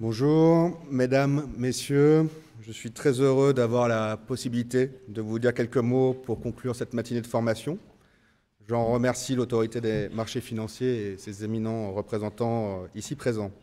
Bonjour, mesdames, messieurs. Je suis très heureux d'avoir la possibilité de vous dire quelques mots pour conclure cette matinée de formation. J'en remercie l'autorité des marchés financiers et ses éminents représentants ici présents.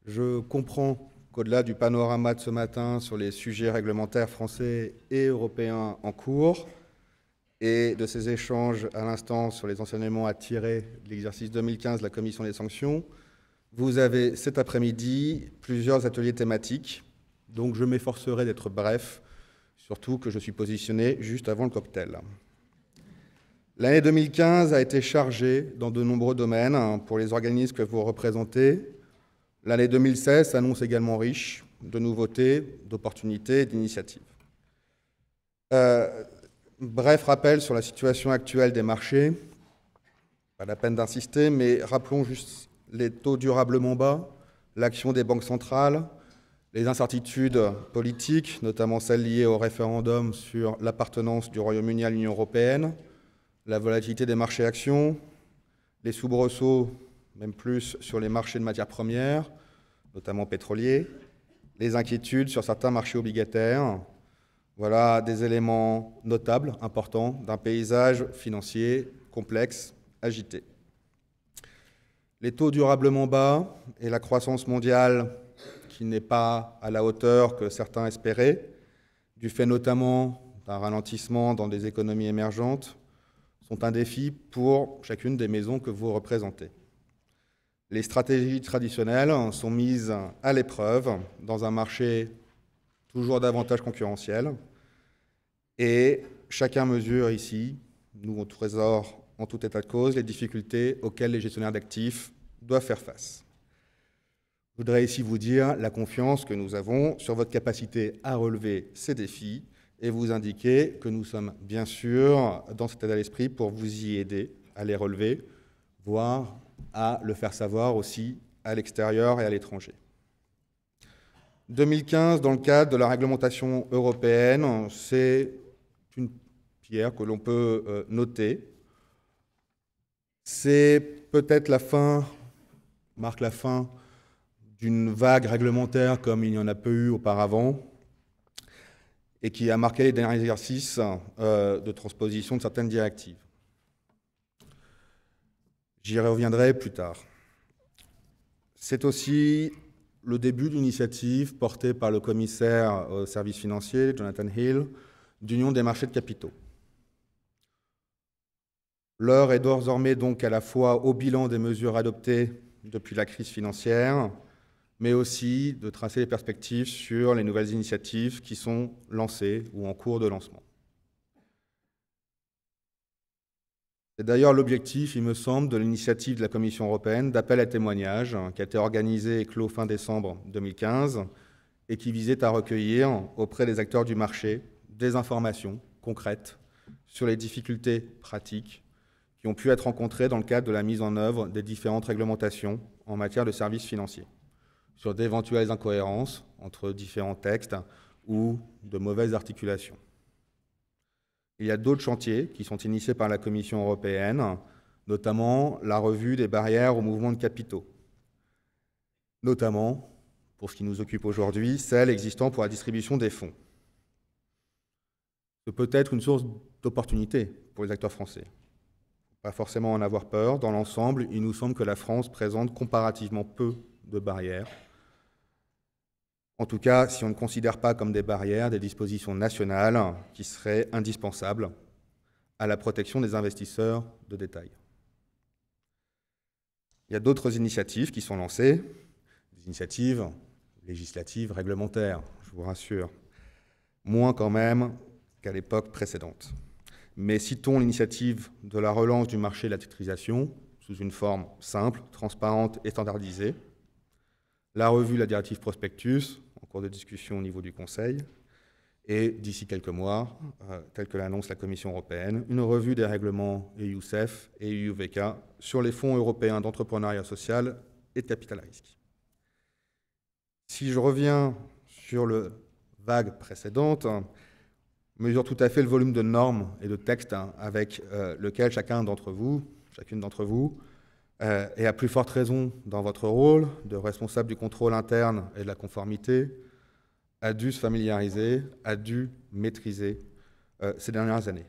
Je comprends qu'au-delà du panorama de ce matin sur les sujets réglementaires français et européens en cours et de ces échanges à l'instant sur les enseignements à tirer de l'exercice 2015 de la Commission des sanctions, vous avez cet après-midi plusieurs ateliers thématiques, donc je m'efforcerai d'être bref, surtout que je suis positionné juste avant le cocktail. L'année 2015 a été chargée dans de nombreux domaines pour les organismes que vous représentez. L'année 2016 s'annonce également riche de nouveautés, d'opportunités et d'initiatives. Bref rappel sur la situation actuelle des marchés. Pas la peine d'insister, mais rappelons juste les taux durablement bas, l'action des banques centrales, les incertitudes politiques, notamment celles liées au référendum sur l'appartenance du Royaume-Uni à l'Union européenne, la volatilité des marchés actions, les soubresauts, même plus, sur les marchés de matières premières, notamment pétroliers, les inquiétudes sur certains marchés obligataires. Voilà des éléments notables, importants, d'un paysage financier complexe, agité. Les taux durablement bas et la croissance mondiale qui n'est pas à la hauteur que certains espéraient, du fait notamment d'un ralentissement dans des économies émergentes, sont un défi pour chacune des maisons que vous représentez. Les stratégies traditionnelles sont mises à l'épreuve dans un marché toujours davantage concurrentiel et chacun mesure ici, nous au Trésor, en tout état de cause, les difficultés auxquelles les gestionnaires d'actifs doivent faire face. Je voudrais ici vous dire la confiance que nous avons sur votre capacité à relever ces défis et vous indiquer que nous sommes bien sûr dans cet état d'esprit pour vous y aider à les relever, voire à le faire savoir aussi à l'extérieur et à l'étranger. 2015, dans le cadre de la réglementation européenne, c'est une pierre que l'on peut noter. C'est peut-être marque la fin d'une vague réglementaire comme il n'y en a peu eu auparavant et qui a marqué les derniers exercices de transposition de certaines directives. J'y reviendrai plus tard. C'est aussi le début d'une initiative portée par le commissaire aux services financiers, Jonathan Hill, d'Union des marchés de capitaux. L'heure est désormais donc à la fois au bilan des mesures adoptées depuis la crise financière, mais aussi de tracer les perspectives sur les nouvelles initiatives qui sont lancées ou en cours de lancement. C'est d'ailleurs l'objectif, il me semble, de l'initiative de la Commission européenne d'appel à témoignages qui a été organisée et clos fin décembre 2015 et qui visait à recueillir auprès des acteurs du marché des informations concrètes sur les difficultés pratiques qui ont pu être rencontrées dans le cadre de la mise en œuvre des différentes réglementations en matière de services financiers, sur d'éventuelles incohérences entre différents textes ou de mauvaises articulations. Il y a d'autres chantiers qui sont initiés par la Commission européenne, notamment la revue des barrières au mouvement de capitaux, notamment, pour ce qui nous occupe aujourd'hui, celle existant pour la distribution des fonds. Ce peut être une source d'opportunité pour les acteurs français. Pas forcément en avoir peur. Dans l'ensemble, il nous semble que la France présente comparativement peu de barrières. En tout cas, si on ne considère pas comme des barrières des dispositions nationales qui seraient indispensables à la protection des investisseurs de détail. Il y a d'autres initiatives qui sont lancées, des initiatives législatives, réglementaires, je vous rassure, moins quand même qu'à l'époque précédente. Mais citons l'initiative de la relance du marché de la titrisation sous une forme simple, transparente et standardisée, la revue de la directive prospectus, en cours de discussion au niveau du Conseil, et d'ici quelques mois, tel que l'annonce la Commission européenne, une revue des règlements EUCEF et EUVK sur les fonds européens d'entrepreneuriat social et de capital risque. Si je reviens sur le vague précédente, mesure tout à fait le volume de normes et de textes avec lequel chacune d'entre vous Et à plus forte raison dans votre rôle de responsable du contrôle interne et de la conformité, a dû se familiariser, a dû maîtriser ces dernières années.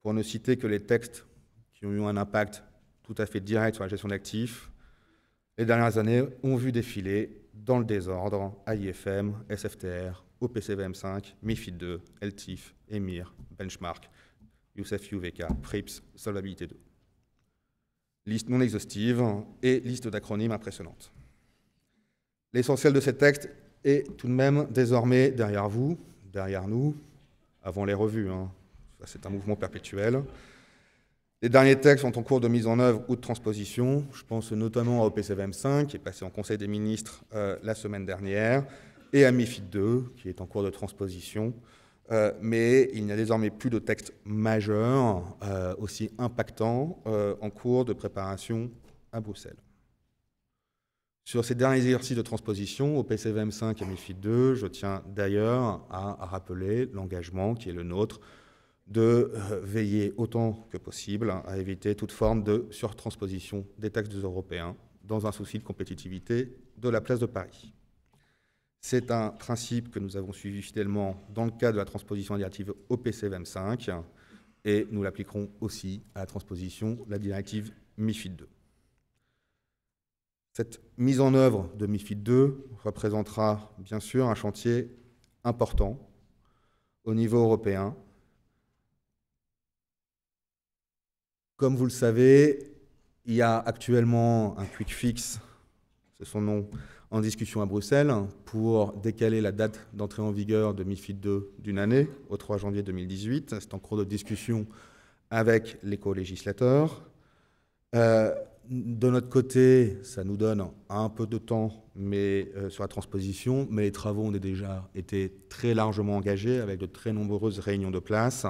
Pour ne citer que les textes qui ont eu un impact tout à fait direct sur la gestion d'actifs, les dernières années ont vu défiler dans le désordre AIFM, SFTR, OPCVM5, MiFID II, LTIF, EMIR, Benchmark, Youssef UVK, PRIPS, Solvabilité 2. Liste non exhaustive et liste d'acronymes impressionnante. L'essentiel de ces textes est tout de même désormais derrière vous, derrière nous, avant les revues. C'est un mouvement perpétuel. Les derniers textes sont en cours de mise en œuvre ou de transposition. Je pense notamment à OPCVM5, qui est passé en Conseil des ministres la semaine dernière, et à MiFID II, qui est en cours de transposition. Mais il n'y a désormais plus de textes majeurs aussi impactants en cours de préparation à Bruxelles. Sur ces derniers exercices de transposition, au PCVM5 et MiFID II, je tiens d'ailleurs à rappeler l'engagement qui est le nôtre de veiller autant que possible à éviter toute forme de surtransposition des textes européens dans un souci de compétitivité de la place de Paris. C'est un principe que nous avons suivi fidèlement dans le cadre de la transposition directive OPCVM5 et nous l'appliquerons aussi à la transposition de la directive MiFID II. Cette mise en œuvre de MiFID II représentera bien sûr un chantier important au niveau européen. Comme vous le savez, il y a actuellement un quick fix, c'est son nom, en discussion à Bruxelles pour décaler la date d'entrée en vigueur de MiFID II d'une année, au 3 janvier 2018. C'est en cours de discussion avec les co-législateurs. De notre côté, ça nous donne un peu de temps sur la transposition, mais les travaux ont déjà été très largement engagés avec de très nombreuses réunions de place.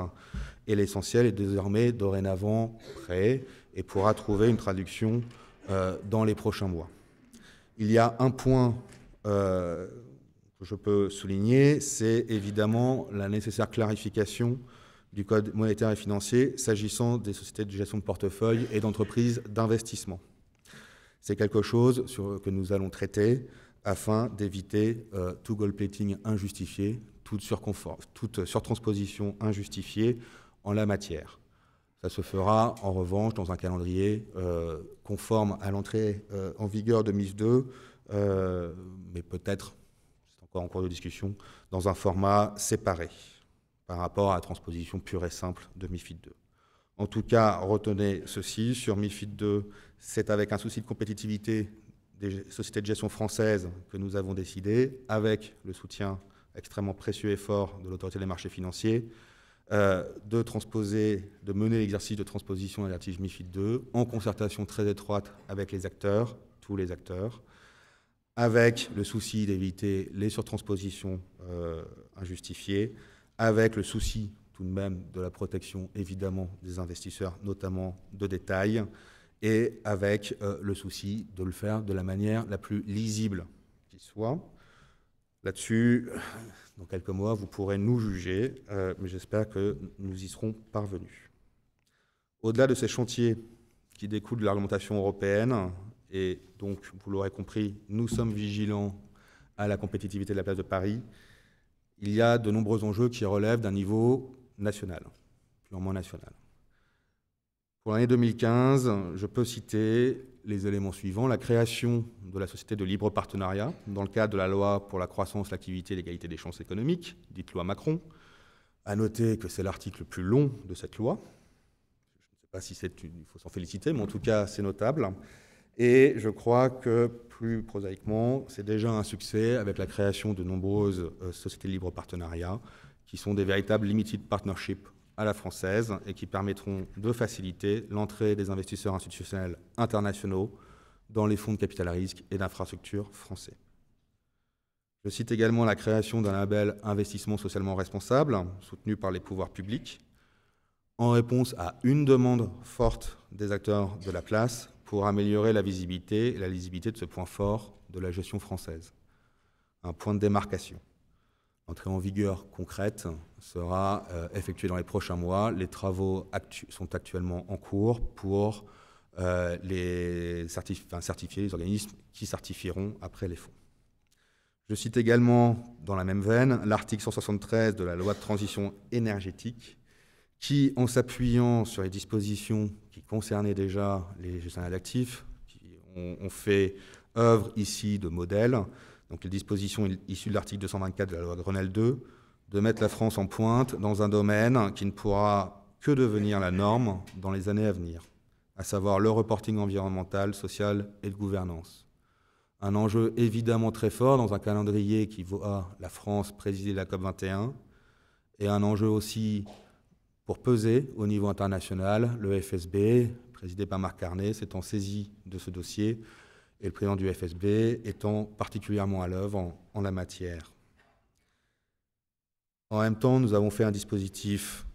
Et l'essentiel est désormais, dorénavant, prêt et pourra trouver une traduction dans les prochains mois. Il y a un point que je peux souligner, c'est évidemment la nécessaire clarification du Code monétaire et financier s'agissant des sociétés de gestion de portefeuille et d'entreprises d'investissement. C'est quelque chose que nous allons traiter afin d'éviter tout gold-plating injustifié, toute surtransposition injustifiée en la matière. Ça se fera en revanche dans un calendrier conforme à l'entrée en vigueur de MiFID II, mais peut-être, c'est encore en cours de discussion, dans un format séparé par rapport à la transposition pure et simple de MiFID II. En tout cas, retenez ceci, sur MiFID II, c'est avec un souci de compétitivité des sociétés de gestion françaises que nous avons décidé, avec le soutien extrêmement précieux et fort de l'autorité des marchés financiers, de mener l'exercice de transposition de la directive MiFID II en concertation très étroite avec les acteurs, tous les acteurs, avec le souci d'éviter les surtranspositions injustifiées, avec le souci tout de même de la protection évidemment des investisseurs, notamment de détail, et avec le souci de le faire de la manière la plus lisible qui soit. Là-dessus, dans quelques mois, vous pourrez nous juger, mais j'espère que nous y serons parvenus. Au-delà de ces chantiers qui découlent de l'argumentation européenne, et donc, vous l'aurez compris, nous sommes vigilants à la compétitivité de la place de Paris, il y a de nombreux enjeux qui relèvent d'un niveau national, purement national. Pour l'année 2015, je peux citer les éléments suivants. La création de la société de libre partenariat dans le cadre de la loi pour la croissance, l'activité et l'égalité des chances économiques, dite loi Macron. À noter que c'est l'article le plus long de cette loi. Je ne sais pas si il faut s'en féliciter, mais en tout cas, c'est notable. Et je crois que, plus prosaïquement, c'est déjà un succès avec la création de nombreuses sociétés de libre partenariat qui sont des véritables limited partnerships à la française et qui permettront de faciliter l'entrée des investisseurs institutionnels internationaux dans les fonds de capital à risque et d'infrastructures français. Je cite également la création d'un label investissement socialement responsable soutenu par les pouvoirs publics en réponse à une demande forte des acteurs de la place pour améliorer la visibilité et la lisibilité de ce point fort de la gestion française. Un point de démarcation. L'entrée en vigueur concrète sera effectuée dans les prochains mois. Les travaux sont actuellement en cours pour certifier les organismes qui certifieront après les fonds. Je cite également, dans la même veine, l'article 173 de la loi de transition énergétique, qui, en s'appuyant sur les dispositions qui concernaient déjà les gestionnaires d'actifs, qui ont fait œuvre ici de modèle, donc les dispositions issues de l'article 224 de la loi Grenelle II, de mettre la France en pointe dans un domaine qui ne pourra que devenir la norme dans les années à venir, à savoir le reporting environnemental, social et de gouvernance. Un enjeu évidemment très fort dans un calendrier qui voit la France présider la COP21, et un enjeu aussi pour peser au niveau international. Le FSB, présidé par Marc Carnet, s'étant saisi de ce dossier, et le président du FSB étant particulièrement à l'œuvre en la matière. En même temps, nous avons fait un dispositif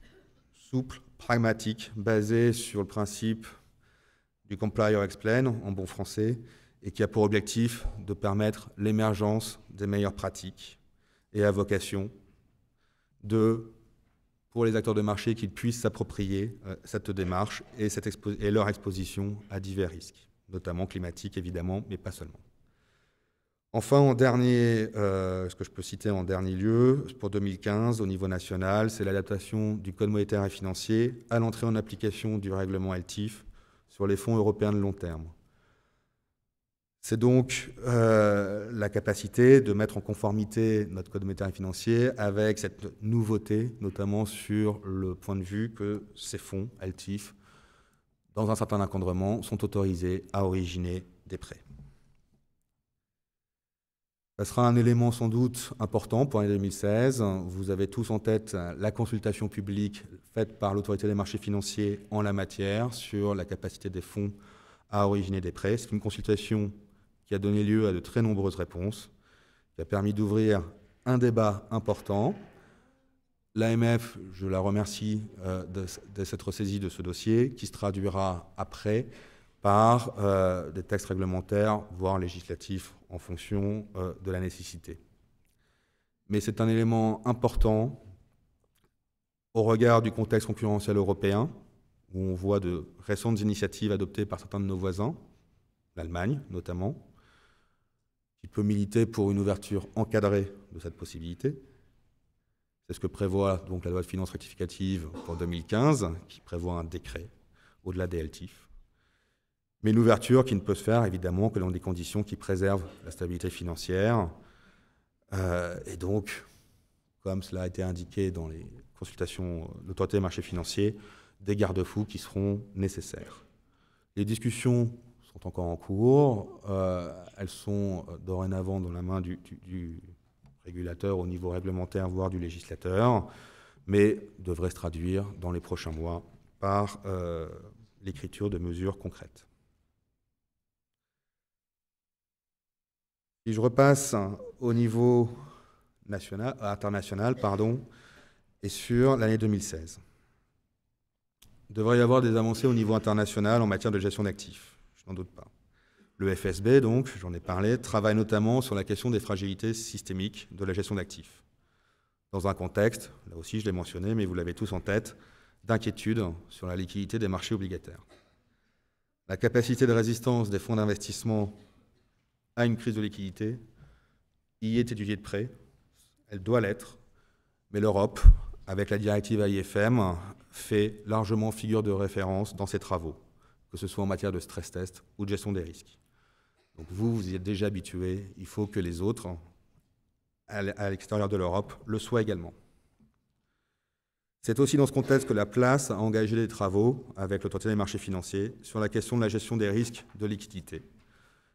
souple, pragmatique, basé sur le principe du comply or explain, en bon français, et qui a pour objectif de permettre l'émergence des meilleures pratiques et à vocation pour les acteurs de marché qu'ils puissent s'approprier cette démarche et leur exposition à divers risques, notamment climatiques évidemment, mais pas seulement. Enfin, ce que je peux citer en dernier lieu, pour 2015, au niveau national, c'est l'adaptation du Code monétaire et financier à l'entrée en application du règlement LTIF sur les fonds européens de long terme. C'est donc la capacité de mettre en conformité notre Code monétaire et financier avec cette nouveauté, notamment sur le point de vue que ces fonds LTIF, dans un certain encadrement, sont autorisés à originer des prêts. Ça sera un élément sans doute important pour l'année 2016. Vous avez tous en tête la consultation publique faite par l'autorité des marchés financiers en la matière sur la capacité des fonds à originer des prêts. C'est une consultation qui a donné lieu à de très nombreuses réponses, qui a permis d'ouvrir un débat important. L'AMF, je la remercie de s'être saisie de ce dossier, qui se traduira après par des textes réglementaires, voire législatifs, en fonction de la nécessité. Mais c'est un élément important au regard du contexte concurrentiel européen, où on voit de récentes initiatives adoptées par certains de nos voisins, l'Allemagne notamment, qui peut militer pour une ouverture encadrée de cette possibilité. C'est ce que prévoit donc la loi de finances rectificative pour 2015, qui prévoit un décret au-delà des LTIF. Mais une ouverture qui ne peut se faire évidemment que dans des conditions qui préservent la stabilité financière. Et donc, comme cela a été indiqué dans les consultations de l'autorité des marchés financiers, des garde-fous qui seront nécessaires. Les discussions sont encore en cours. Elles sont dorénavant dans la main du régulateur au niveau réglementaire, voire du législateur, mais devraient se traduire dans les prochains mois par l'écriture de mesures concrètes. Si je repasse au niveau international, et sur l'année 2016. Il devrait y avoir des avancées au niveau international en matière de gestion d'actifs, je n'en doute pas. Le FSB, donc, j'en ai parlé, travaille notamment sur la question des fragilités systémiques de la gestion d'actifs. Dans un contexte, là aussi je l'ai mentionné, mais vous l'avez tous en tête, d'inquiétude sur la liquidité des marchés obligataires. La capacité de résistance des fonds d'investissement à une crise de liquidité y est étudiée de près, elle doit l'être, mais l'Europe, avec la directive AIFM, fait largement figure de référence dans ses travaux, que ce soit en matière de stress test ou de gestion des risques. Donc vous y êtes déjà habitués, il faut que les autres, à l'extérieur de l'Europe, le soient également. C'est aussi dans ce contexte que la place a engagé des travaux avec l'autorité des marchés financiers sur la question de la gestion des risques de liquidité,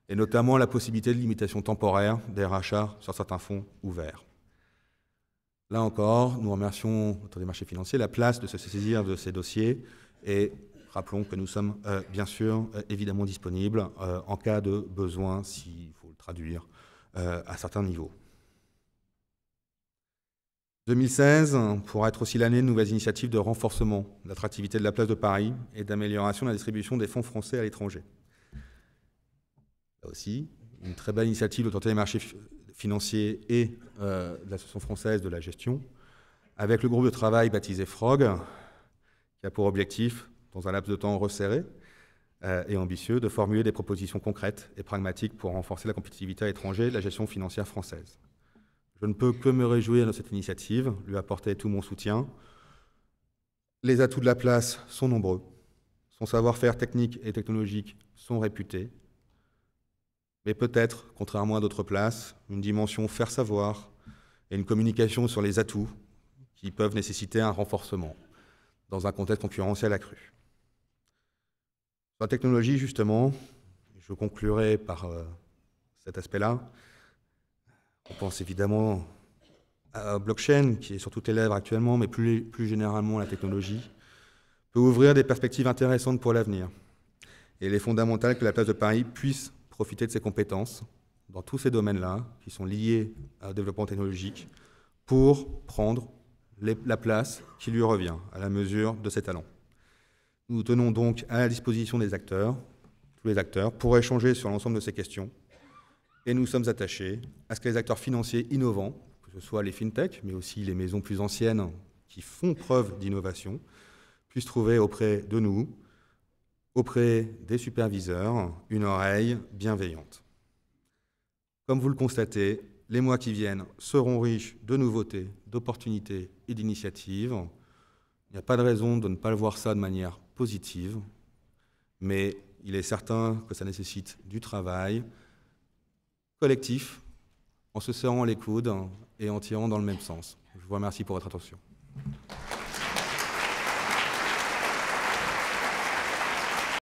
et notamment la possibilité de limitation temporaire des rachats sur certains fonds ouverts. Là encore, nous remercions l'autorité des marchés financiers la place de se saisir de ces dossiers et rappelons que nous sommes bien sûr évidemment disponibles en cas de besoin, s'il faut le traduire, à certains niveaux. 2016 pourra être aussi l'année de nouvelles initiatives de renforcement de l'attractivité de la place de Paris et d'amélioration de la distribution des fonds français à l'étranger. Là aussi, une très belle initiative de l'autorité des marchés financiers et de l'Association française de la gestion, avec le groupe de travail baptisé FROG, qui a pour objectif, dans un laps de temps resserré, et ambitieux de formuler des propositions concrètes et pragmatiques pour renforcer la compétitivité à l'étranger de la gestion financière française. Je ne peux que me réjouir de cette initiative, lui apporter tout mon soutien. Les atouts de la place sont nombreux. Son savoir-faire technique et technologique sont réputés. Mais peut-être, contrairement à d'autres places, une dimension faire savoir et une communication sur les atouts qui peuvent nécessiter un renforcement dans un contexte concurrentiel accru. Sur la technologie, justement, je conclurai par cet aspect-là. On pense évidemment à blockchain, qui est sur toutes les lèvres actuellement, mais plus généralement la technologie, peut ouvrir des perspectives intéressantes pour l'avenir. Et il est fondamental que la place de Paris puisse profiter de ses compétences dans tous ces domaines-là, qui sont liés au développement technologique, pour prendre la place qui lui revient, à la mesure de ses talents. Nous tenons donc à la disposition des acteurs, tous les acteurs, pour échanger sur l'ensemble de ces questions. Et nous sommes attachés à ce que les acteurs financiers innovants, que ce soit les fintechs, mais aussi les maisons plus anciennes qui font preuve d'innovation, puissent trouver auprès de nous, auprès des superviseurs, une oreille bienveillante. Comme vous le constatez, les mois qui viennent seront riches de nouveautés, d'opportunités et d'initiatives. Il n'y a pas de raison de ne pas le voir ça de manière positive, mais il est certain que ça nécessite du travail collectif, en se serrant les coudes et en tirant dans le même sens. Je vous remercie pour votre attention.